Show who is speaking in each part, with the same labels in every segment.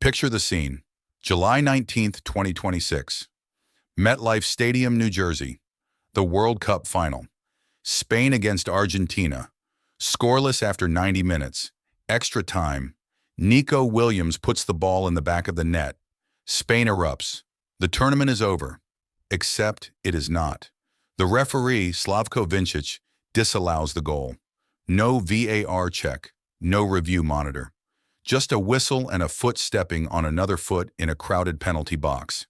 Speaker 1: Picture the scene. July 19th, 2026. MetLife Stadium, New Jersey. The World Cup final. Spain against Argentina. Scoreless after 90 minutes. Extra time. Nico Williams puts the ball in the back of the net. Spain erupts. The tournament is over. Except it is not. The referee, Slavko Vincic, disallows the goal. No VAR check. No review monitor. Just a whistle and a foot stepping on another foot in a crowded penalty box.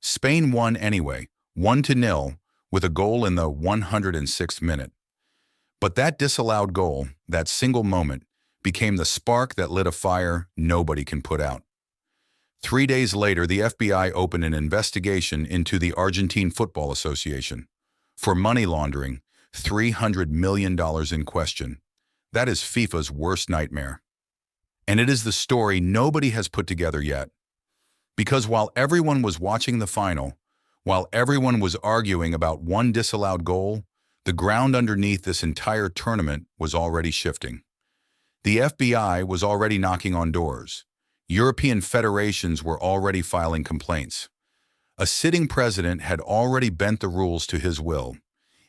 Speaker 1: Spain won anyway, 1-0, with a goal in the 106th minute. But that disallowed goal, that single moment, became the spark that lit a fire nobody can put out. 3 days later, the FBI opened an investigation into the Argentine Football Association. For money laundering, $300 million in question. That is FIFA's worst nightmare. And it is the story nobody has put together yet. Because while everyone was watching the final, while everyone was arguing about one disallowed goal, the ground underneath this entire tournament was already shifting. The FBI was already knocking on doors. European federations were already filing complaints. A sitting president had already bent the rules to his will.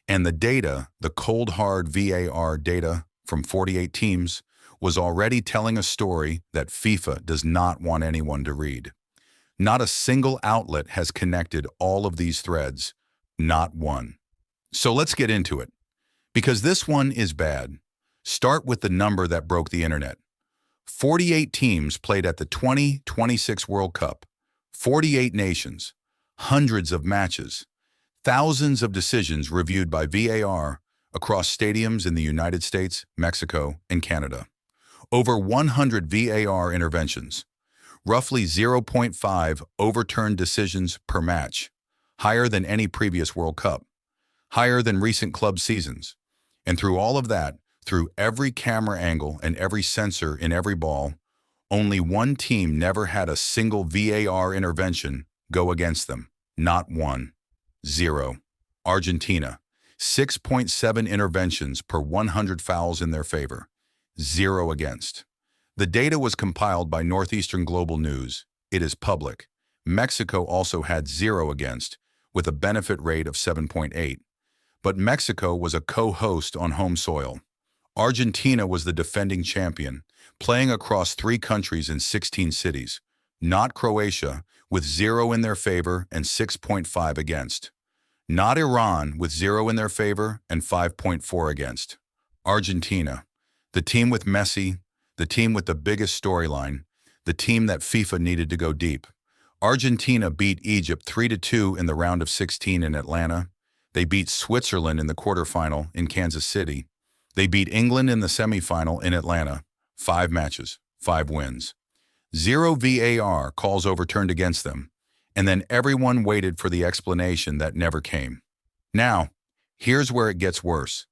Speaker 1: And the data, the cold hard VAR data from 48 teams, was already telling a story that FIFA does not want anyone to read. Not a single outlet has connected all of these threads, not one. So let's get into it, because this one is bad. Start with the number that broke the internet. 48 teams played at the 2026 World Cup, 48 nations, hundreds of matches, thousands of decisions reviewed by VAR across stadiums in the United States, Mexico, and Canada. Over 100 VAR interventions, roughly 0.5 overturned decisions per match, higher than any previous World Cup, higher than recent club seasons. And through all of that, through every camera angle and every sensor in every ball, only one team never had a single VAR intervention go against them. Not one. Zero. Argentina. 6.7 interventions per 100 fouls in their favor. Zero against. The data was compiled by Northeastern Global News. It is public. Mexico also had zero against, with a benefit rate of 7.8. But Mexico was a co-host on home soil. Argentina was the defending champion, playing across 3 countries in 16 cities. Not Croatia, with zero in their favor and 6.5 against. Not Iran, with zero in their favor and 5.4 against. Argentina. The team with Messi, the team with the biggest storyline, the team that FIFA needed to go deep. Argentina beat Egypt 3-2 in the round of 16 in Atlanta. They beat Switzerland in the quarterfinal in Kansas City. They beat England in the semifinal in Atlanta. 5 matches, 5 wins. Zero VAR calls overturned against them. And then everyone waited for the explanation that never came. Now, here's where it gets worse.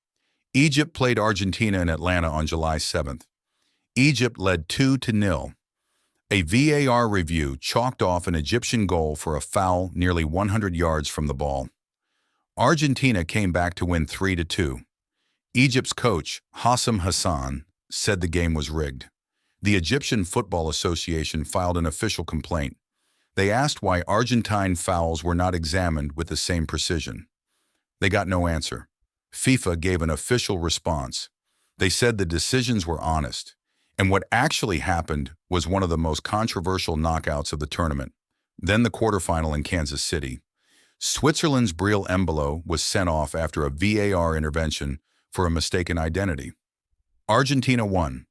Speaker 1: Egypt played Argentina in Atlanta on July 7th. Egypt led 2-0. A VAR review chalked off an Egyptian goal for a foul nearly 100 yards from the ball. Argentina came back to win 3-2. Egypt's coach, Hassam Hassan, said the game was rigged. The Egyptian Football Association filed an official complaint. They asked why Argentine fouls were not examined with the same precision. They got no answer. FIFA gave an official response. They said the decisions were honest, and what actually happened was one of the most controversial knockouts of the tournament. Then the quarterfinal in Kansas City. Switzerland's Briel Embolo was sent off after a VAR intervention for a mistaken identity. Argentina won.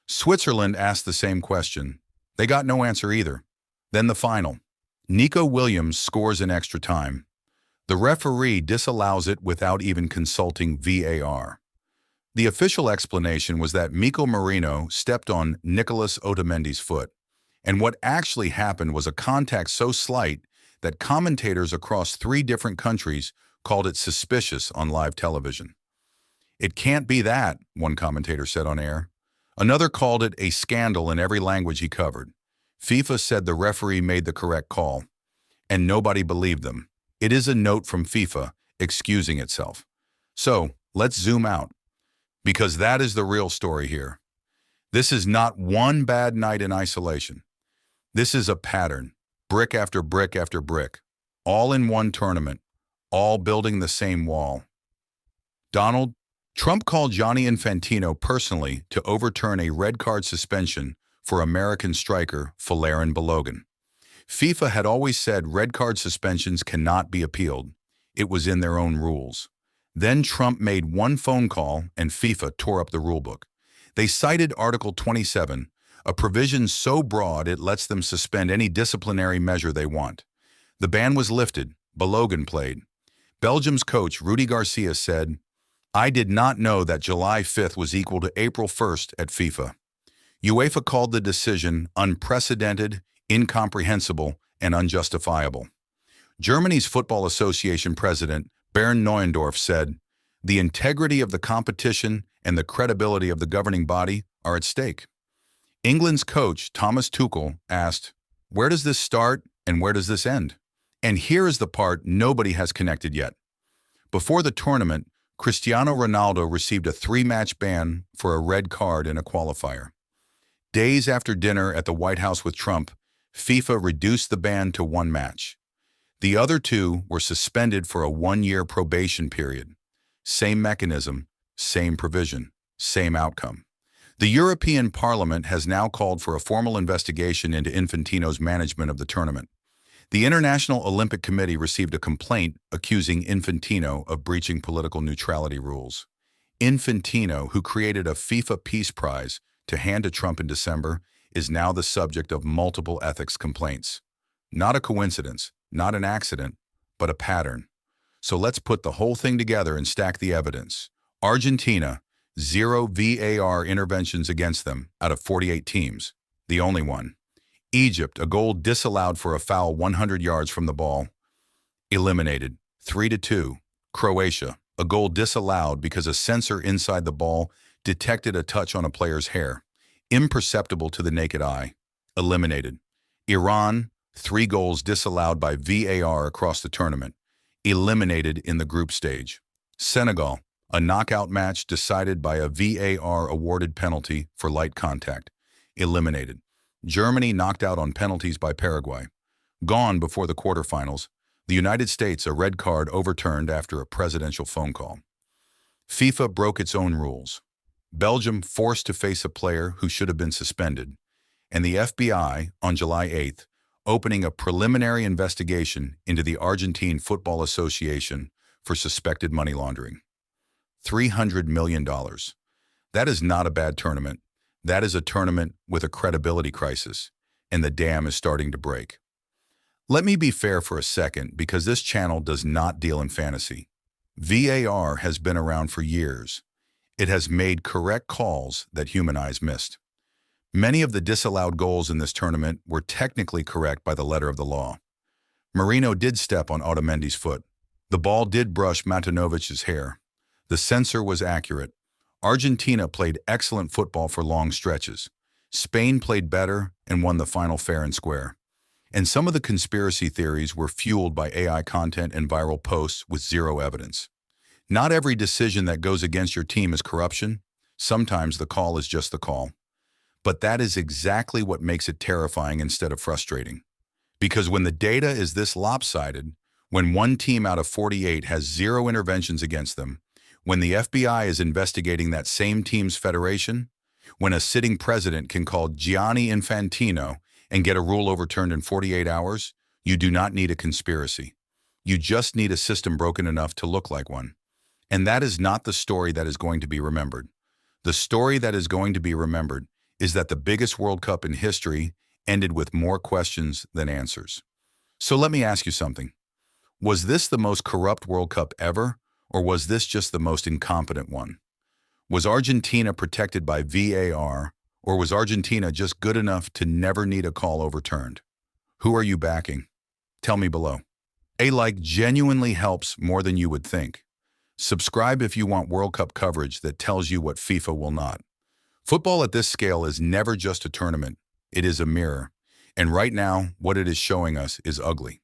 Speaker 1: Switzerland asked the same question. They got no answer either. Then the final. Nico Williams scores in extra time. The referee disallows it without even consulting VAR. The official explanation was that Mikel Merino stepped on Nicolas Otamendi's foot, and what actually happened was a contact so slight that commentators across 3 different countries called it suspicious on live television. "It can't be that," one commentator said on air. Another called it a scandal in every language he covered. FIFA said the referee made the correct call, and nobody believed them. It is a note from FIFA excusing itself. So, let's zoom out, because that is the real story here. This is not one bad night in isolation. This is a pattern, brick after brick after brick, all in one tournament, all building the same wall. Donald Trump called Gianni Infantino personally to overturn a red card suspension for American striker Folarin Balogun. FIFA had always said red card suspensions cannot be appealed. It was in their own rules. Then Trump made one phone call and FIFA tore up the rulebook. They cited Article 27, a provision so broad it lets them suspend any disciplinary measure they want. The ban was lifted. Balogun played. Belgium's coach Rudy Garcia said, "I did not know that July 5th was equal to April 1st at FIFA." UEFA called the decision unprecedented, incomprehensible, and unjustifiable. Germany's Football Association president Bernd Neuendorf said, "The integrity of the competition and the credibility of the governing body are at stake." England's coach Thomas Tuchel asked, "Where does this start and where does this end?" And here is the part nobody has connected yet. Before the tournament, Cristiano Ronaldo received a 3-match ban for a red card in a qualifier. Days after dinner at the White House with Trump, FIFA reduced the ban to 1 match. The other 2 were suspended for a 1-year probation period. Same mechanism, same provision, same outcome. The European Parliament has now called for a formal investigation into Infantino's management of the tournament. The International Olympic Committee received a complaint accusing Infantino of breaching political neutrality rules. Infantino, who created a FIFA Peace Prize to hand to Trump in December, is now the subject of multiple ethics complaints. Not a coincidence, not an accident, but a pattern. So let's put the whole thing together and stack the evidence. Argentina, 0 VAR interventions against them out of 48 teams, the only one. Egypt, a goal disallowed for a foul 100 yards from the ball, eliminated, 3-2. Croatia, a goal disallowed because a sensor inside the ball detected a touch on a player's hair, imperceptible to the naked eye, eliminated. Iran, 3 goals disallowed by VAR across the tournament, eliminated in the group stage. Senegal, a knockout match decided by a VAR-awarded penalty for light contact, eliminated. Germany knocked out on penalties by Paraguay. Gone before the quarterfinals. The United States, a red card overturned after a presidential phone call. FIFA broke its own rules. Belgium forced to face a player who should have been suspended. And the FBI, on July 8th, opening a preliminary investigation into the Argentine Football Association for suspected money laundering. $300 million. That is not a bad tournament. That is a tournament with a credibility crisis, and the dam is starting to break. Let me be fair for a second, because this channel does not deal in fantasy. VAR has been around for years. It has made correct calls that human eyes missed. Many of the disallowed goals in this tournament were technically correct by the letter of the law. Marino did step on Otamendi's foot. The ball did brush Matanovic's hair. The sensor was accurate. Argentina played excellent football for long stretches. Spain played better and won the final fair and square. And some of the conspiracy theories were fueled by AI content and viral posts with zero evidence. Not every decision that goes against your team is corruption. Sometimes the call is just the call. But that is exactly what makes it terrifying instead of frustrating. Because when the data is this lopsided, when one team out of 48 has 0 interventions against them, when the FBI is investigating that same team's federation, when a sitting president can call Gianni Infantino and get a rule overturned in 48 hours, you do not need a conspiracy. You just need a system broken enough to look like one. And that is not the story that is going to be remembered. The story that is going to be remembered is that the biggest World Cup in history ended with more questions than answers. So let me ask you something. Was this the most corrupt World Cup ever, or was this just the most incompetent one? Was Argentina protected by VAR, or was Argentina just good enough to never need a call overturned? Who are you backing? Tell me below. A like genuinely helps more than you would think. Subscribe if you want World Cup coverage that tells you what FIFA will not. Football at this scale is never just a tournament. It is a mirror. And right now, what it is showing us is ugly.